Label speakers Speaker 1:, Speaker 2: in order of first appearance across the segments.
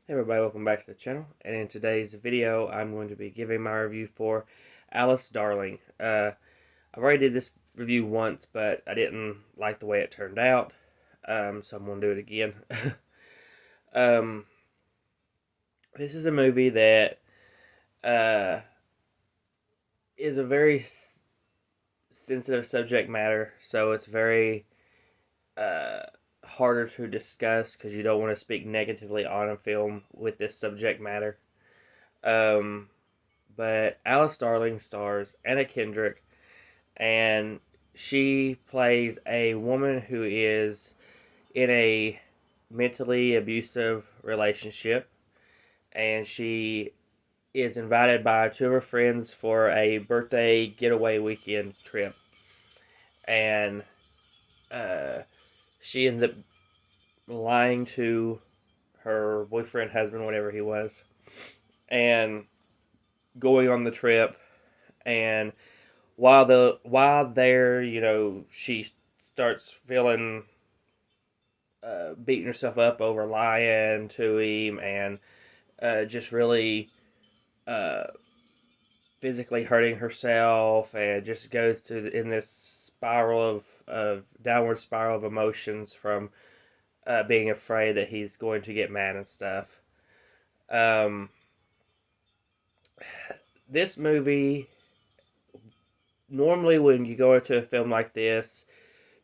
Speaker 1: Hey everybody, welcome back to the channel. And in today's video, I'm going to be giving my review for Alice Darling. I've already did this review once, but I didn't like the way it turned out, so I'm going to do it again. um, this is a movie that uh, is a very sensitive subject matter, so it's very uh, harder to discuss because you don't want to speak negatively on a film with this subject matter. Um, but Alice Starling stars Anna Kendrick, and she plays a woman who is in a mentally abusive relationship, and she is invited by two of her friends for a birthday getaway weekend trip, and uh, she ends up lying to her boyfriend, husband, whatever he was, and going on the trip. And while there, she starts feeling beating herself up over lying to him, and just really uh, physically hurting herself, and just goes in this spiral of downward spiral of emotions from being afraid that he's going to get mad and stuff. Um, this movie, normally when you go into a film like this,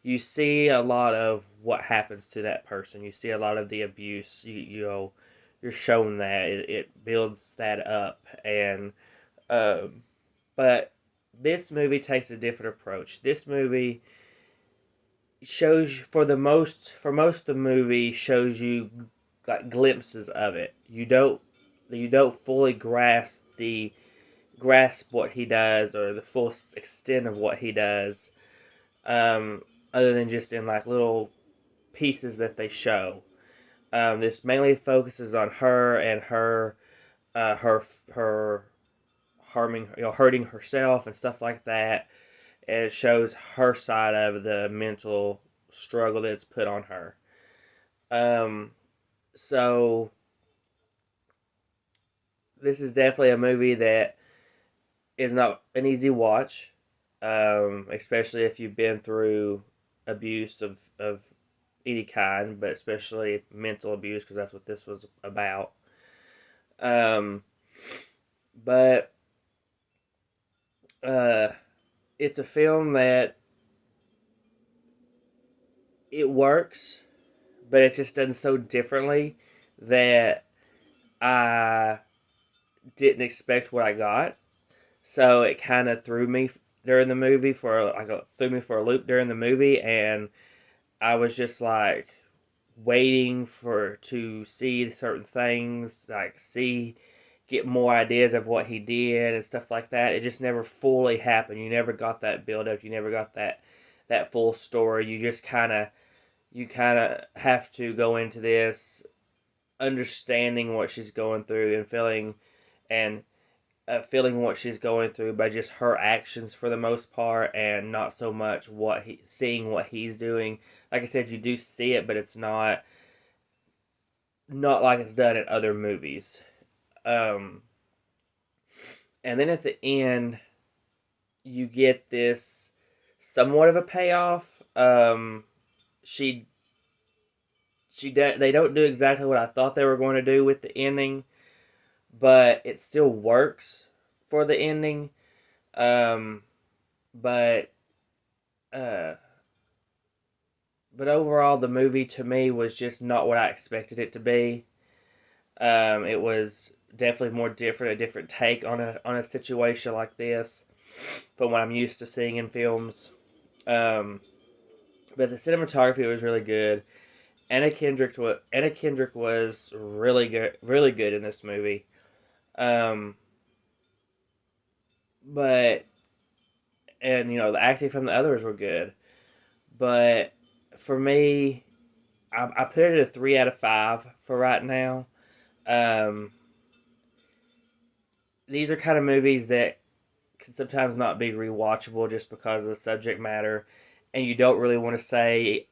Speaker 1: you see a lot of what happens to that person. You see a lot of the abuse. You're shown that it builds that up, and um, but this movie takes a different approach. This movie shows for most of the movie shows you like glimpses of it. You don't fully grasp what he does or the full extent of what he does. Um, Other than just in like little pieces that they show. This mainly focuses on her and her harming, hurting herself and stuff like that. And it shows her side of the mental struggle that's put on her. Um, so this is definitely a movie that is not an easy watch, especially if you've been through abuse of any kind, but especially mental abuse because that's what this was about. Um, but uh, it's a film that it works, but it's just done so differently that I didn't expect what I got. So it kind of threw me during the movie threw me for a loop during the movie, and I was just like waiting for to see certain things, like see get more ideas of what he did and stuff like that. It just never fully happened. You never got that build up. You never got that full story. You kind of have to go into this understanding what she's going through and and feeling what she's going through by just her actions for the most part, and not so much seeing what he's doing. Like I said, you do see it, but it's not like it's done in other movies. Um, and then at the end, you get this somewhat of a payoff. She they don't do exactly what I thought they were going to do with the ending, but it still works for the ending. Um, but uh, but overall, the movie to me was just not what I expected it to be. It was definitely more different, a different take on a situation like this from what I'm used to seeing in films. Um, but the cinematography was really good. Anna Kendrick was really good in this movie. Um, but and the acting from the others were good. But for me, I put it at a 3 out of 5 for right now. Um, these are kind of movies that can sometimes not be rewatchable just because of the subject matter, and you don't really want to say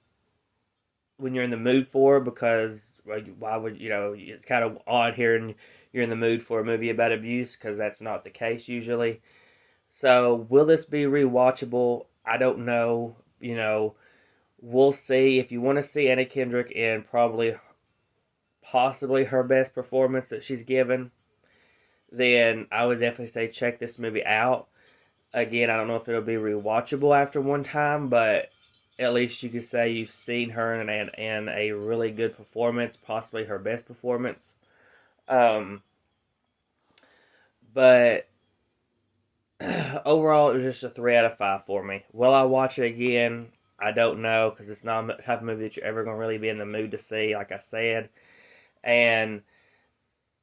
Speaker 1: when you're in the mood for, because why would it's kind of odd hearing you're in the mood for a movie about abuse, because that's not the case usually. So will this be rewatchable? I don't know. We'll see. If you want to see Anna Kendrick in probably possibly her best performance that she's given, then I would definitely say check this movie out. Again, I don't know if it'll be rewatchable after one time, but at least you could say you've seen her in a really good performance, possibly her best performance. But overall, it was just a 3 out of 5 for me. Will I watch it again? I don't know, because it's not a type of movie that you're ever going to really be in the mood to see, like I said. And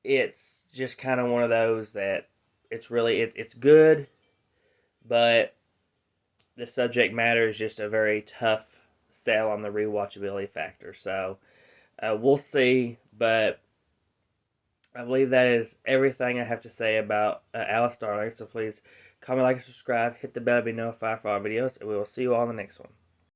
Speaker 1: it's just kind of one of those that it's good, but the subject matter is just a very tough sell on the rewatchability factor. So we'll see, but I believe that is everything I have to say about Alice Darling. So please comment, like, and subscribe, hit the bell to be notified for our videos, and we will see you all in the next one.